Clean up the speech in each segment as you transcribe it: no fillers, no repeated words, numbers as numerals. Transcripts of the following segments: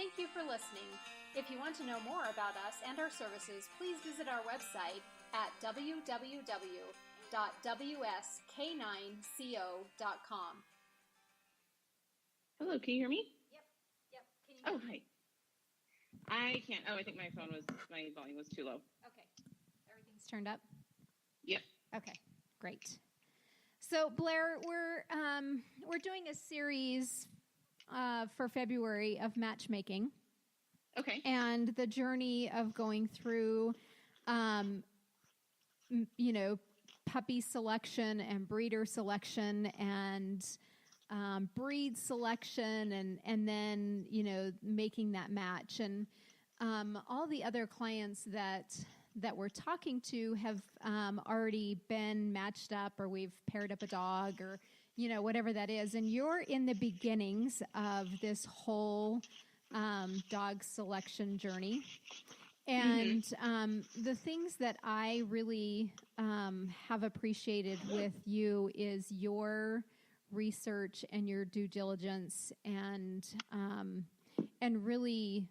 Thank you for listening. If you want to know more about us and our services, please visit our website at www.wsk9co.com. Hello, can you hear me? Yep. Can you hear me? Hi. I can't. Oh, I think my volume was too low. Okay. Everything's turned up? Yep. Okay, great. So, Blair, we're doing a series for February of matchmaking. Okay. And the journey of going through, puppy selection and breeder selection and breed selection and then, making that match. And all the other clients that we're talking to have already been matched up, or we've paired up a dog, or whatever that is. And you're in the beginnings of this whole dog selection journey. And the things that I really have appreciated with you is your research and your due diligence, and really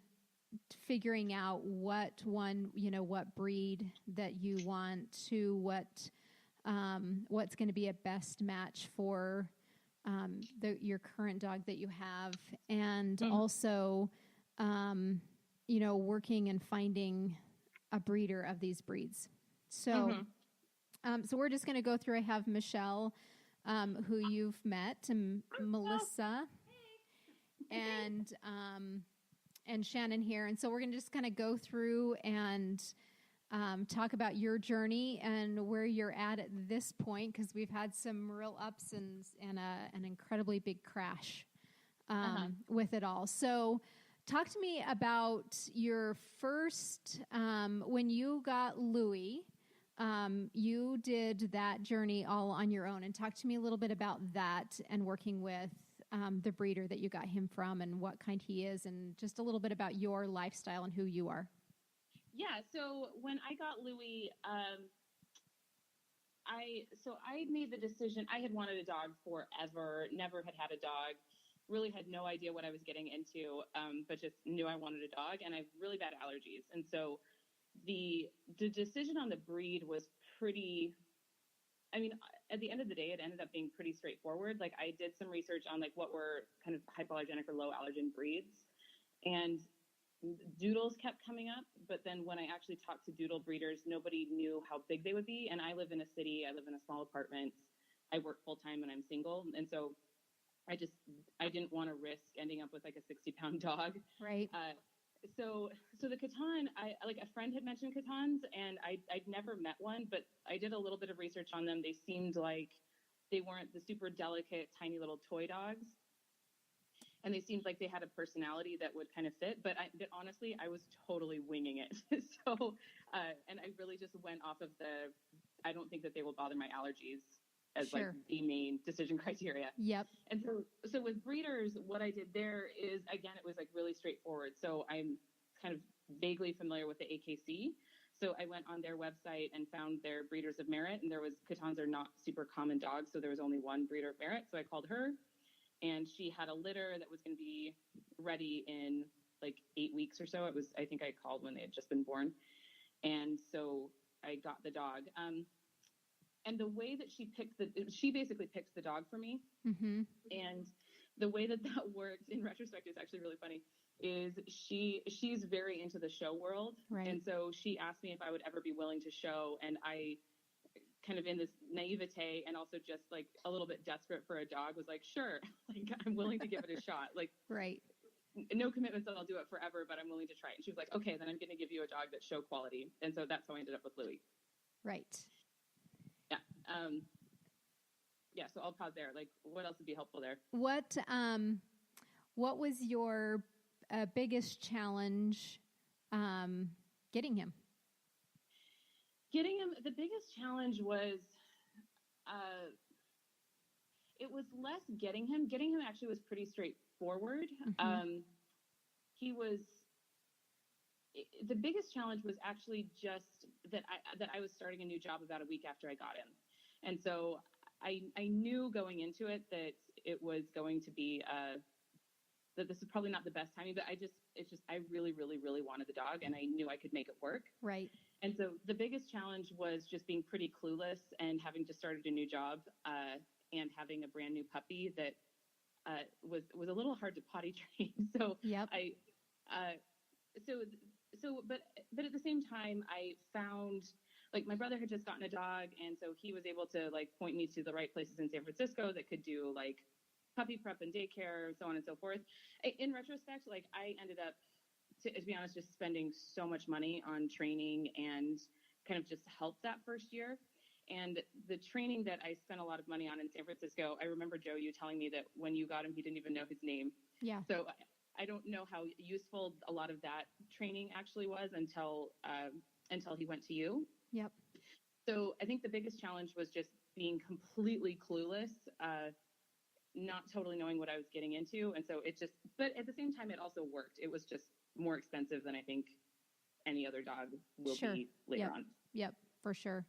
figuring out what breed that you want, to what's going to be a best match for your current dog that you have, and also, working and finding a breeder of these breeds. So, so we're just going to go through. I have Michelle, who you've met, and Melissa, and Shannon here. And so we're going to just kind of go through and talk about your journey and where you're at this point, because we've had some real ups and an incredibly big crash with it all. So talk to me about your first, when you got Louie, you did that journey all on your own, and talk to me a little bit about that and working with the breeder that you got him from and what kind he is, and just a little bit about your lifestyle and who you are. Yeah. So when I got Louie, I made the decision. I had wanted a dog forever, never had a dog, really had no idea what I was getting into, but just knew I wanted a dog, and I have really bad allergies. And so the decision on the breed was pretty, at the end of the day, it ended up being pretty straightforward. Like, I did some research on what were kind of hypoallergenic or low allergen breeds, and doodles kept coming up. But then when I actually talked to doodle breeders, nobody knew how big they would be. And I live in a city, I live in a small apartment, I work full time, and I'm single. And so I didn't want to risk ending up with a 60-pound dog. Right. So the Katan, a friend had mentioned Katans, and I'd never met one, but I did a little bit of research on them. They seemed like they weren't the super delicate, tiny little toy dogs, and they seemed like they had a personality that would kind of fit. But honestly, I was totally winging it. So, and I really just went off of I don't think that they will bother my allergies as sure. The main decision criteria. Yep. And so with breeders, what I did there is, again, it was really straightforward. So I'm kind of vaguely familiar with the AKC. So I went on their website and found their breeders of merit, and Katans are not super common dogs. So there was only one breeder of merit. So I called her, and she had a litter that was going to be ready in 8 weeks or so. I think I called when they had just been born. And so I got the dog. And the way that she basically picks the dog for me. Mm-hmm. And the way that worked in retrospect is actually really funny, is she's very into the show world. Right. And so she asked me if I would ever be willing to show. And I kind of, in this naivete and also just a little bit desperate for a dog, was sure, I'm willing to give it a shot. Right. No commitments that I'll do it forever, but I'm willing to try it. And she was like, okay, then I'm going to give you a dog that's show quality. And so that's how I ended up with Louie. Right. Yeah. So I'll pause there. What else would be helpful there? What was your biggest challenge getting him? The biggest challenge was, it was less getting him. Getting him actually was pretty straightforward. Mm-hmm. The biggest challenge was actually just that I was starting a new job about a week after I got him. And so I knew going into it that it was going to be, that this is probably not the best timing, but it's just, I really, really, really wanted the dog, and I knew I could make it work. Right. And so the biggest challenge was just being pretty clueless and having just started a new job, and having a brand new puppy that was a little hard to potty train. So Yep. But at the same time, I found, like, my brother had just gotten a dog, and so he was able to, like, point me to the right places in San Francisco that could do, like, puppy prep and daycare, so on and so forth. In retrospect, like, I ended up, to be honest, just spending so much money on training and kind of just help that first year. And the training that I spent a lot of money on in San Francisco, I remember, Joe, you telling me that when you got him, he didn't even know his name. Yeah. So I don't know how useful a lot of that training actually was until he went to you. Yep. So I think the biggest challenge was just being completely clueless, not totally knowing what I was getting into. And so but at the same time, it also worked. It was just more expensive than I think any other dog will be later on. Yep, for sure.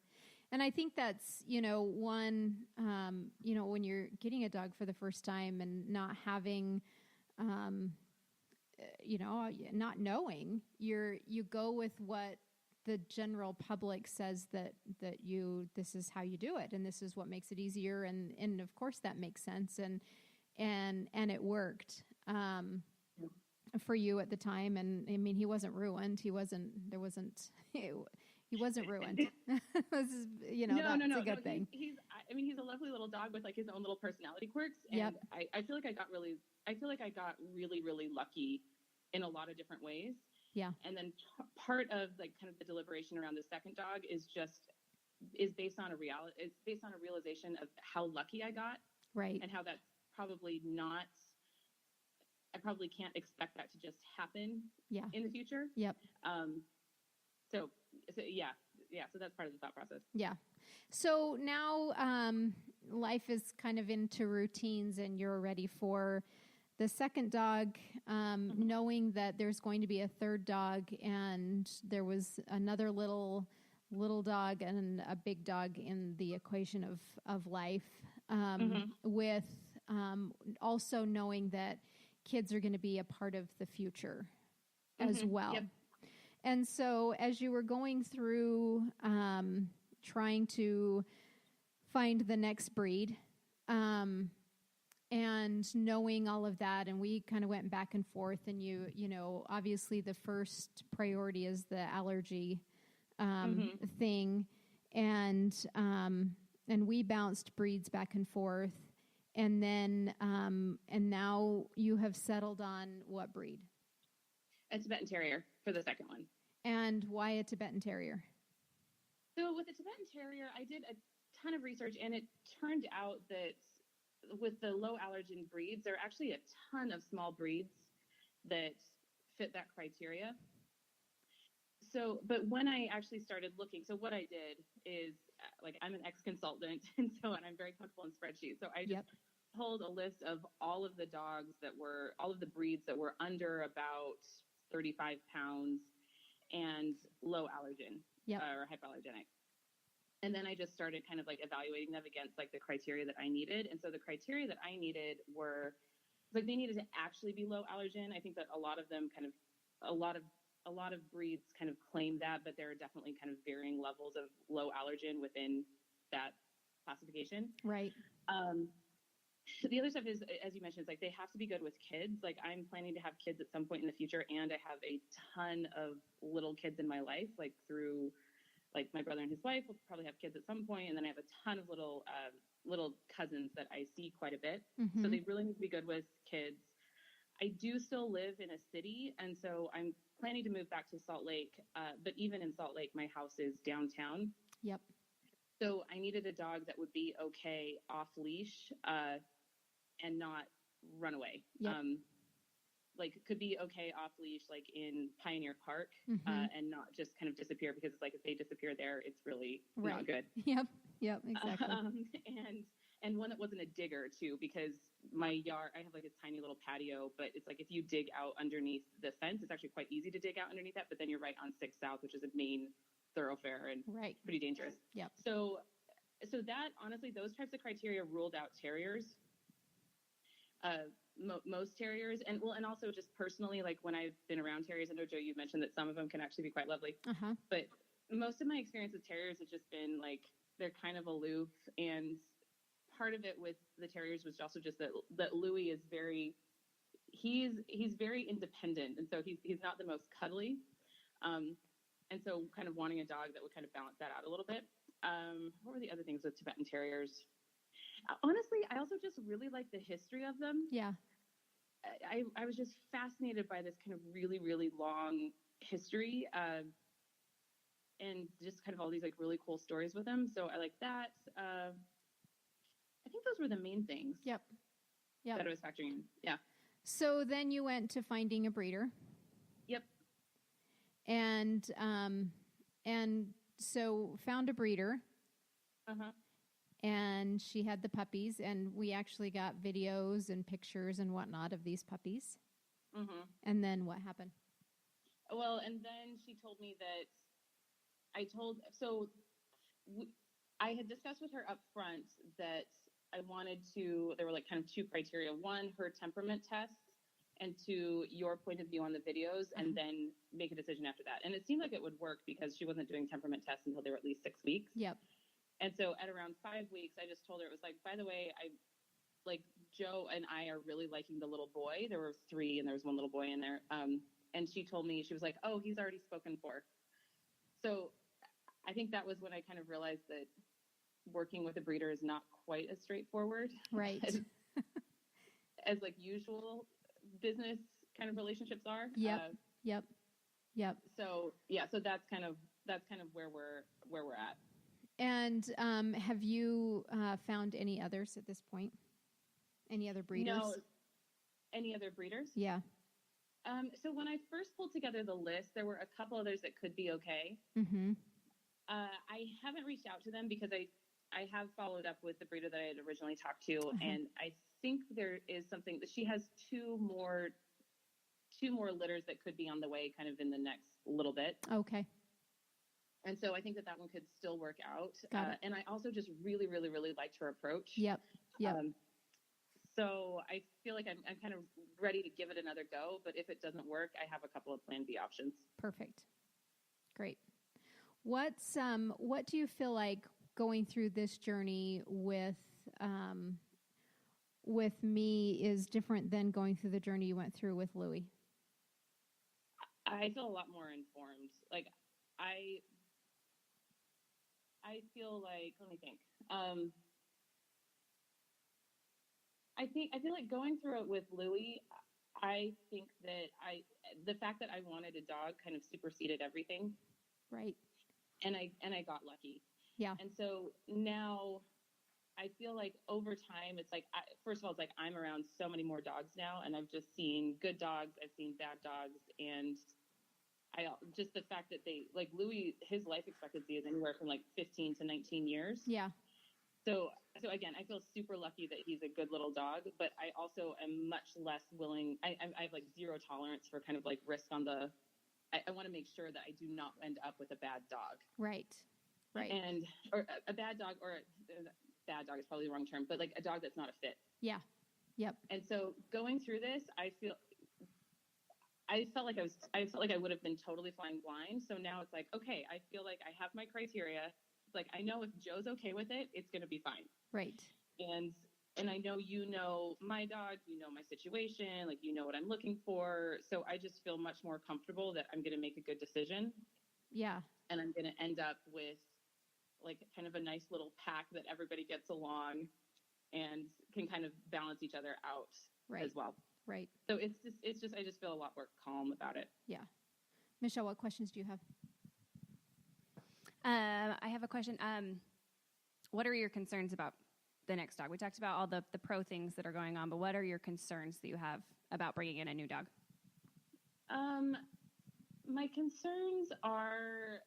And I think that's, one, when you're getting a dog for the first time and not having, not knowing, you go with what the general public says that this is how you do it, and this is what makes it easier, and of course that makes sense, and it worked for you at the time. And I mean, he wasn't ruined. He wasn't ruined. That's a good thing. He's a lovely little dog with, like, his own little personality quirks. And yep. I feel like I got really, really lucky in a lot of different ways. Yeah. And then part of, like, kind of the deliberation around the second dog is based on a realization of how lucky I got. Right. And how that's probably not, I probably can't expect that to just happen in the future. Yep. So that's part of the thought process. Yeah. So now life is kind of into routines, and you're ready for the second dog, knowing that there's going to be a third dog, and there was another little dog and a big dog in the equation of life, with also knowing that kids are going to be a part of the future as well. Yep. And so as you were going through trying to find the next breed, and knowing all of that, and we kind of went back and forth, and obviously the first priority is the allergy thing, and we bounced breeds back and forth, and then and now you have settled on what breed? A Tibetan Terrier for the second one. And why a Tibetan Terrier? So with the Tibetan Terrier, I did a ton of research, and it turned out that with the low allergen breeds, there are actually a ton of small breeds that fit that criteria. So, but when I actually started looking, so what I did is, like, I'm an ex-consultant, and I'm very comfortable in spreadsheets. So I just pulled a list of all of the breeds that were under about 35 pounds and low allergen or hypoallergenic. And then I just started kind of, like, evaluating them against, like, the criteria that I needed. And so the criteria that I needed were, like, they needed to actually be low allergen. I think that a lot of them a lot of breeds kind of claim that, but there are definitely kind of varying levels of low allergen within that classification. Right. The other stuff is, as you mentioned, it's like they have to be good with kids. Like, I'm planning to have kids at some point in the future, and I have a ton of little kids in my life, like through, like, my brother and his wife will probably have kids at some point, and then I have a ton of little cousins that I see quite a bit. So they really need to be good with kids. I do still live in a city, and so I'm planning to move back to Salt Lake. But even in Salt Lake, my house is downtown. Yep. So I needed a dog that would be okay off leash, and not run away. Yep. Like, could be okay off leash, like in Pioneer Park, and not just kind of disappear, because it's like, if they disappear there, it's really not good. Yep, exactly. And one that wasn't a digger too, because my yard, I have, like, a tiny little patio, but it's like, if you dig out underneath the fence, it's actually quite easy to dig out underneath that, but then you're right on 6 South, which is a main thoroughfare and pretty dangerous. Yep. So that, honestly, those types of criteria ruled out terriers. most terriers, and also just personally, like when I've been around terriers, I know Joe, you mentioned that some of them can actually be quite lovely, but most of my experience with terriers has just been like they're kind of aloof, and part of it with the terriers was also just that Louie is he's very independent, and so he's not the most cuddly, and so kind of wanting a dog that would kind of balance that out a little bit. What were the other things with Tibetan terriers? Honestly, I also just really like the history of them. Yeah. I was just fascinated by this kind of really, really long history, and just kind of all these like really cool stories with them. So I like that. I think those were the main things. Yep. That I was factoring in. Yeah. So then you went to finding a breeder. Yep. And so found a breeder. And she had the puppies, and we actually got videos and pictures and whatnot of these puppies. And then what happened? Well, and then she told me that I had discussed with her up front that I wanted to, there were like kind of two criteria. One, her temperament test, and two, your point of view on the videos, and then make a decision after that. And it seemed like it would work because she wasn't doing temperament tests until they were at least 6 weeks. Yep. And so at around 5 weeks, I just told her, it was like, by the way, Joe and I are really liking the little boy. There were 3 and there was one little boy in there. And she told me, she was like, oh, he's already spoken for. So I think that was when I kind of realized that working with a breeder is not quite as straightforward. Right. as like usual business kind of relationships are. Yep. So yeah, so that's kind of where we're at. And have you found any others at this point? Any other breeders? No. Any other breeders? Yeah. So when I first pulled together the list, there were a couple others that could be okay. I haven't reached out to them because I have followed up with the breeder that I had originally talked to, and I think there is something that she has two more litters that could be on the way kind of in the next little bit. Okay. And so I think that one could still work out. And I also just really, really, really liked her approach. Yep. So I feel like I'm kind of ready to give it another go, but if it doesn't work, I have a couple of plan B options. Perfect. Great. What do you feel like going through this journey with me is different than going through the journey you went through with Louie? I feel a lot more informed. Like I feel like, let me think. I feel like going through it with Louie, I think that the fact that I wanted a dog kind of superseded everything. Right. And I got lucky. Yeah. And so now I feel like over time, it's like, first of all, it's like I'm around so many more dogs now, and I've just seen good dogs, I've seen bad dogs, and just the fact that they, like Louie, his life expectancy is anywhere from like 15 to 19 years. Yeah. So again, I feel super lucky that he's a good little dog, but I also am much less willing. I have like zero tolerance for kind of like risk on I want to make sure that I do not end up with a bad dog. Right. Or a bad dog, or bad dog is probably the wrong term, but like a dog that's not a fit. Yeah. Yep. And so going through this, I felt like I would have been totally flying blind. So now it's like, okay, I feel like I have my criteria. It's like, I know if Joe's okay with it, it's going to be fine. Right. And I know, my dog, my situation, like, what I'm looking for. So I just feel much more comfortable that I'm going to make a good decision. Yeah. And I'm going to end up with like kind of a nice little pack that everybody gets along and can kind of balance each other out as well. Right. So I just feel a lot more calm about it. Yeah. Michelle, what questions do you have? I have a question. What are your concerns about the next dog? We talked about all the pro things that are going on, but what are your concerns that you have about bringing in a new dog? My concerns are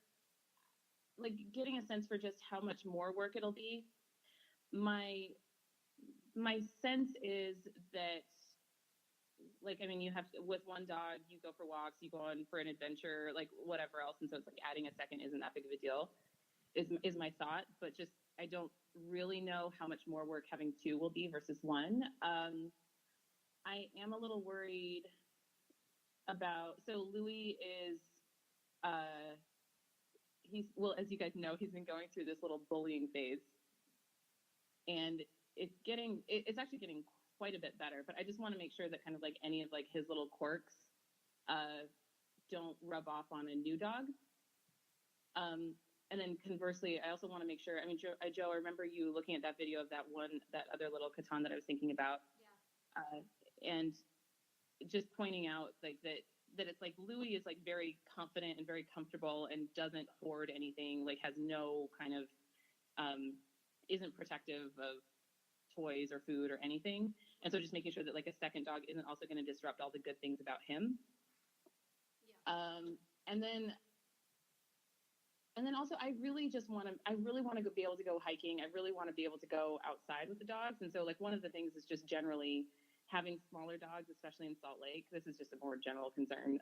like getting a sense for just how much more work it'll be. My sense is that, like, I mean, you have with one dog, you go for walks, you go on for an adventure, like whatever else. And so it's like adding a second isn't that big of a deal is my thought, but just, I don't really know how much more work having 2 will be versus 1. I am a little worried about, so Louie is, well, as you guys know, he's been going through this little bullying phase, and it's actually getting quite a bit better, but I just want to make sure that kind of like any of like his little quirks, don't rub off on a new dog. And then conversely, I also want to make sure, I mean, Joe, I remember you looking at that video of that other little Catan that I was thinking about. Yeah. And just pointing out like that it's like Louie is like very confident and very comfortable and doesn't hoard anything, like has no kind of, isn't protective of toys or food or anything. And so just making sure that like a second dog isn't also going to disrupt all the good things about him. Yeah. And then also I really want to be able to go hiking. I really want to be able to go outside with the dogs. And so like one of the things is just generally having smaller dogs, especially in Salt Lake. This is just a more general concern.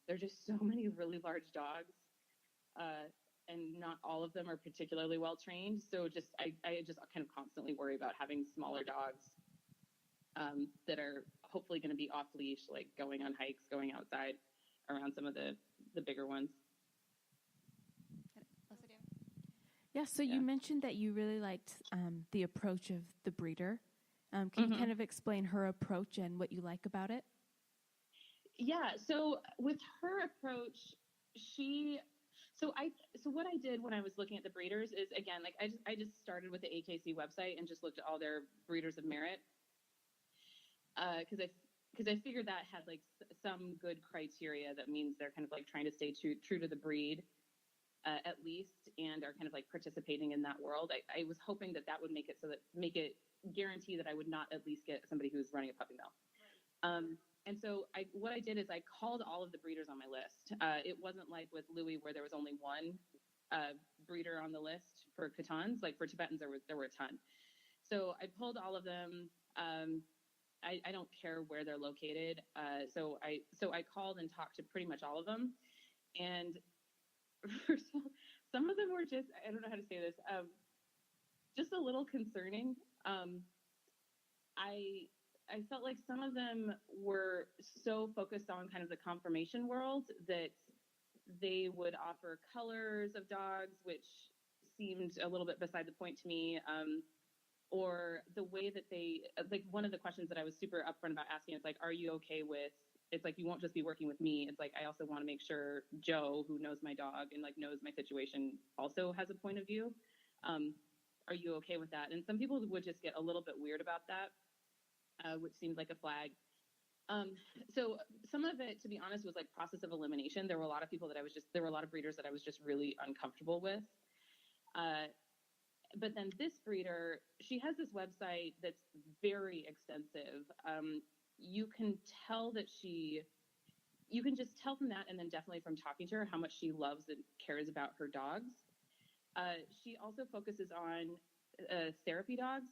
There's just so many really large dogs, and not all of them are particularly well trained. So I just kind of constantly worry about having smaller dogs that are hopefully going to be off leash, like going on hikes, going outside around some of the bigger ones. Yeah, so you mentioned that you really liked the approach of the breeder. Can you kind of explain her approach and what you like about it? Yeah, so with her approach, so what I did when I was looking at the breeders is, again, like I just started with the AKC website and just looked at all their breeders of merit, because I figured that had like some good criteria that means they're kind of like trying to stay true to the breed. At least, and are kind of like participating in that world. I was hoping that would make it guarantee that I would not at least get somebody who's running a puppy mill. Right. And so what I did is I called all of the breeders on my list. It wasn't like with Louie where there was only one breeder on the list for Catans. Like for Tibetans, there were a ton. So I pulled all of them. I don't care where they're located. So I called and talked to pretty much all of them. And first of all, some of them were just, I don't know how to say this, just a little concerning. I felt like some of them were so focused on kind of the conformation world that they would offer colors of dogs, which seemed a little bit beside the point to me. Or the way that they, like one of the questions that I was super upfront about asking is like, are you okay with, it's like, you won't just be working with me. It's like, I also want to make sure Joe, who knows my dog and like knows my situation, also has a point of view. Are you okay with that? And some people would just get a little bit weird about that, which seemed like a flag. So some of it, to be honest, was like process of elimination. There were a lot of breeders that I was just really uncomfortable with. But then this breeder, she has this website that's very extensive. You can just tell from that, and then definitely from talking to her, how much she loves and cares about her dogs. She also focuses on therapy dogs,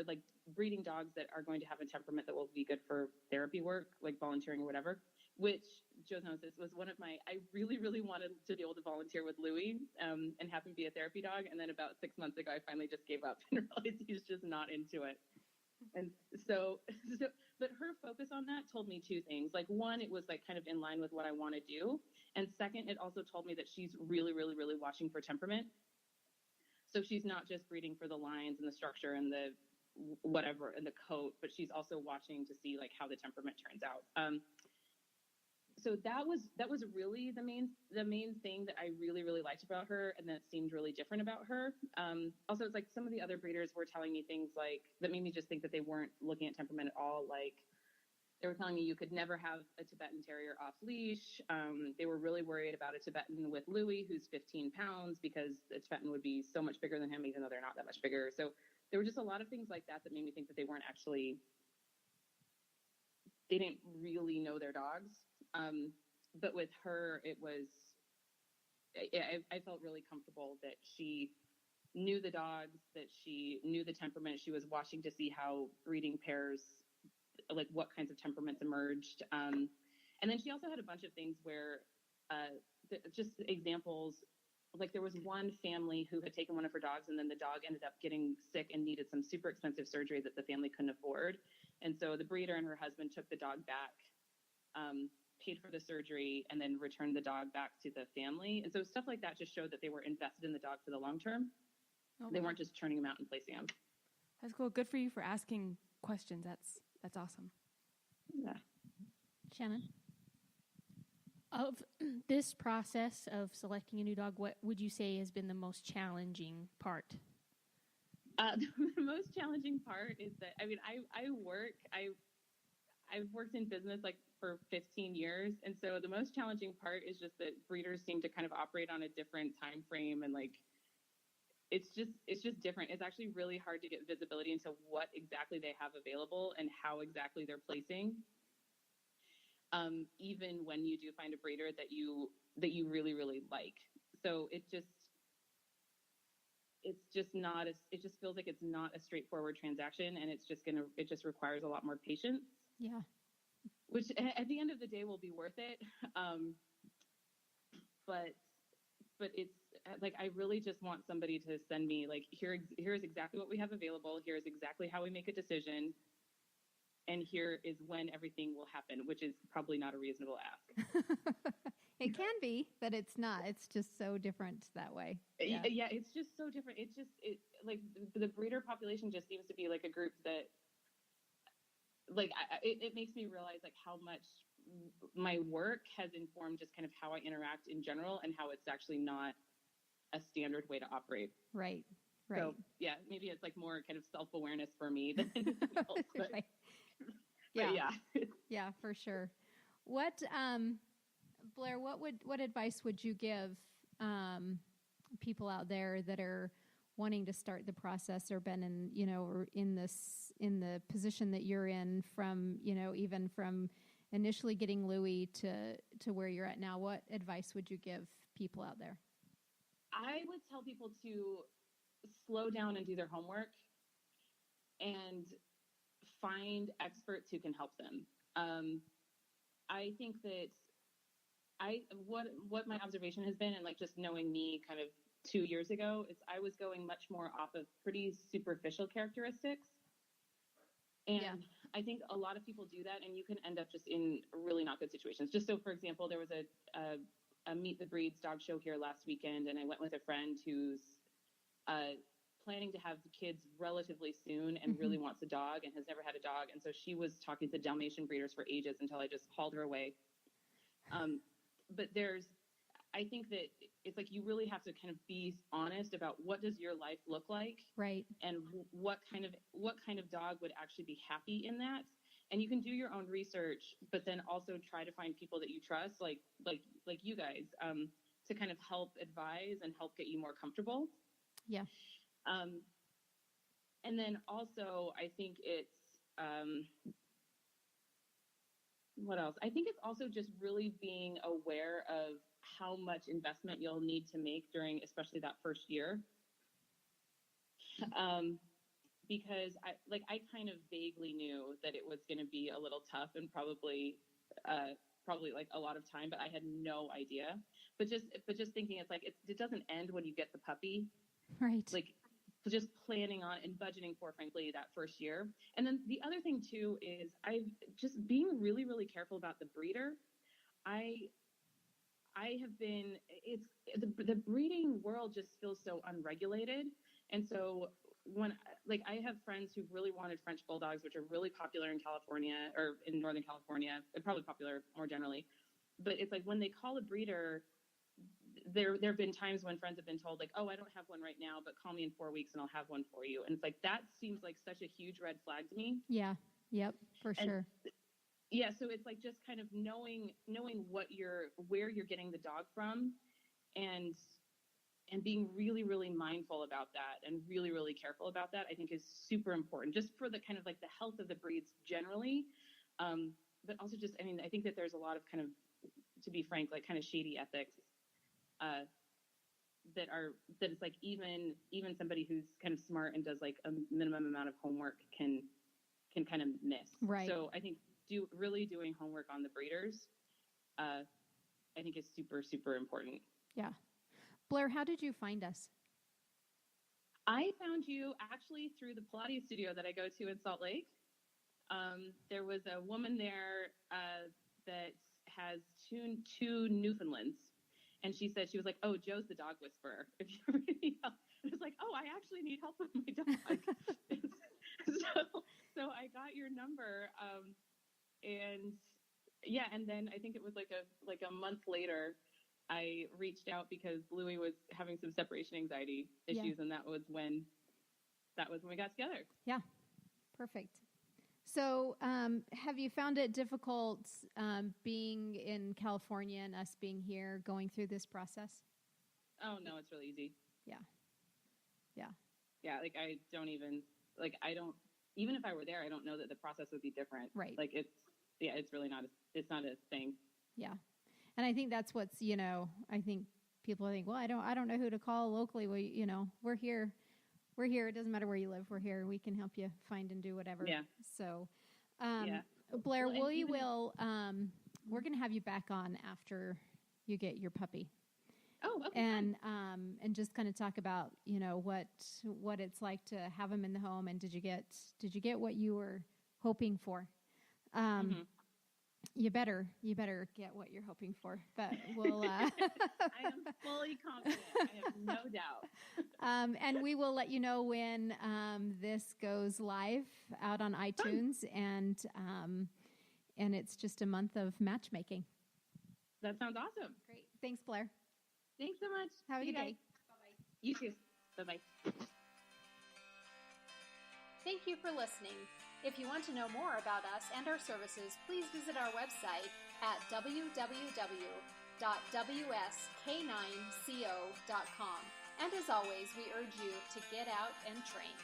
like breeding dogs that are going to have a temperament that will be good for therapy work, like volunteering or whatever, which Joe knows this was one of I really, really wanted to be able to volunteer with Louie and have him be a therapy dog. And then about 6 months ago, I finally just gave up and realized he's just not into it. And so, but her focus on that told me two things. Like one, it was like kind of in line with what I want to do. And second, it also told me that she's really, really, really watching for temperament. So she's not just breeding for the lines and the structure and the whatever and the coat, but she's also watching to see like how the temperament turns out. So that was really the main thing that I really, really liked about her, and that seemed really different about her. Also, it's like some of the other breeders were telling me things like that made me just think that they weren't looking at temperament at all. Like they were telling me you could never have a Tibetan Terrier off leash. They were really worried about a Tibetan with Louie, who's 15 pounds, because a Tibetan would be so much bigger than him, even though they're not that much bigger. So there were just a lot of things like that made me think that they didn't really know their dogs. But with her, I felt really comfortable that she knew the dogs, that she knew the temperament. She was watching to see how breeding pairs, like what kinds of temperaments emerged. And then she also had a bunch of things where, just examples, like there was one family who had taken one of her dogs, and then the dog ended up getting sick and needed some super expensive surgery that the family couldn't afford. And so the breeder and her husband took the dog back, paid for the surgery, and then returned the dog back to the family. And so stuff like that just showed that they were invested in the dog for the long term. Oh, they weren't just churning him out and placing him. That's cool. Good for you for asking questions. That's awesome. Yeah. Shannon? Of this process of selecting a new dog, what would you say has been the most challenging part? The most challenging part is that, I've worked in business like for 15 years. And so the most challenging part is just that breeders seem to kind of operate on a different time frame. And like, it's just different. It's actually really hard to get visibility into what exactly they have available and how exactly they're placing. Even when you do find a breeder that you really, really like. So it just feels like it's not a straightforward transaction, and it just requires a lot more patience. Yeah. Which at the end of the day will be worth it. But it's like, I really just want somebody to send me like, here's exactly what we have available. Here's exactly how we make a decision. And here is when everything will happen, which is probably not a reasonable ask. It can be, but it's not. It's just so different that way. Yeah, it's just so different. It like the breeder population just seems to be like a group that, like, it makes me realize like how much my work has informed just kind of how I interact in general, and how it's actually not a standard way to operate. Right. So yeah, maybe it's like more kind of self-awareness for me than anything else. But, right. Yeah. Yeah, for sure. What, Blair, what advice would you give people out there that are wanting to start the process, or been in, or in the position that you're in, from, even from initially getting Louie to where you're at now? What advice would you give people out there? I would tell people to slow down and do their homework and find experts who can help them. I think that what my observation has been, and like just knowing me kind of 2 years ago, is I was going much more off of pretty superficial characteristics. And yeah. I think a lot of people do that, and you can end up just in really not good situations. Just so, for example, there was a Meet the Breeds dog show here last weekend, and I went with a friend who's planning to have kids relatively soon and really wants a dog and has never had a dog. And so she was talking to Dalmatian breeders for ages until I just hauled her away. But I think that it's like, you really have to kind of be honest about what does your life look like, right? And what kind of dog would actually be happy in that. And you can do your own research, but then also try to find people that you trust, like you guys, to kind of help advise and help get you more comfortable. Yeah. And then also, I think it's, what else? I think it's also just really being aware of how much investment you'll need to make during, especially that first year. Because I kind of vaguely knew that it was going to be a little tough and probably like a lot of time, but I had no idea. But just thinking, it's like, it doesn't end when you get the puppy. Right. Like, just planning on and budgeting for, frankly, that first year. And then the other thing too is I've just being really, really careful about the breeder. I have been, the breeding world just feels so unregulated. And so when, like, I have friends who really wanted French bulldogs, which are really popular in California, or in Northern California, and probably popular more generally. But it's like, when they call a breeder, there have been times when friends have been told, like, oh, I don't have one right now, but call me in 4 weeks and I'll have one for you. And it's like, that seems like such a huge red flag to me. Yeah. Yep. For sure. Yeah. So it's like, just kind of knowing where you're getting the dog from, and being really, really mindful about that, and really, really careful about that, I think is super important, just for the kind of like the health of the breeds generally. But also just, I think that there's a lot of kind of, to be frank, like kind of shady ethics that it's like, even somebody who's kind of smart and does like a minimum amount of homework can kind of miss. Right. So I think really doing homework on the breeders, I think is super, super important. Yeah. Blair, how did you find us? I found you actually through the Pilates studio that I go to in Salt Lake. There was a woman there that has two Newfoundlands. And she said, she was like, oh, Joe's the dog whisperer. If you ever need help. I was like, oh, I actually need help with my dog. so I got your number. And then I think it was like a month later, I reached out because Louie was having some separation anxiety issues. And that was when we got together. Yeah. Perfect. So, have you found it difficult being in California and us being here, going through this process? Oh no, it's really easy. Yeah. Like I don't even even if I were there, I don't know that the process would be different. Right. Like it's really not a thing. Yeah. And I think that's what's, I think people think, well, I don't know who to call locally. Well, we're here. We're here. It doesn't matter where you live. We're here. We can help you find and do whatever. Yeah. So, Blair, we're going to have you back on after you get your puppy. Oh, okay. And just kind of talk about, what it's like to have him in the home. And did you get what you were hoping for? You better get what you're hoping for, but we'll, I am fully confident. I have no doubt. And we will let you know when, this goes live out on iTunes and it's just a month of matchmaking. That sounds awesome. Great. Thanks, Blair. Thanks so much. Have a good day. Bye-bye. You too. Bye-bye. Thank you for listening. If you want to know more about us and our services, please visit our website at www.wsk9co.com. And as always, we urge you to get out and train.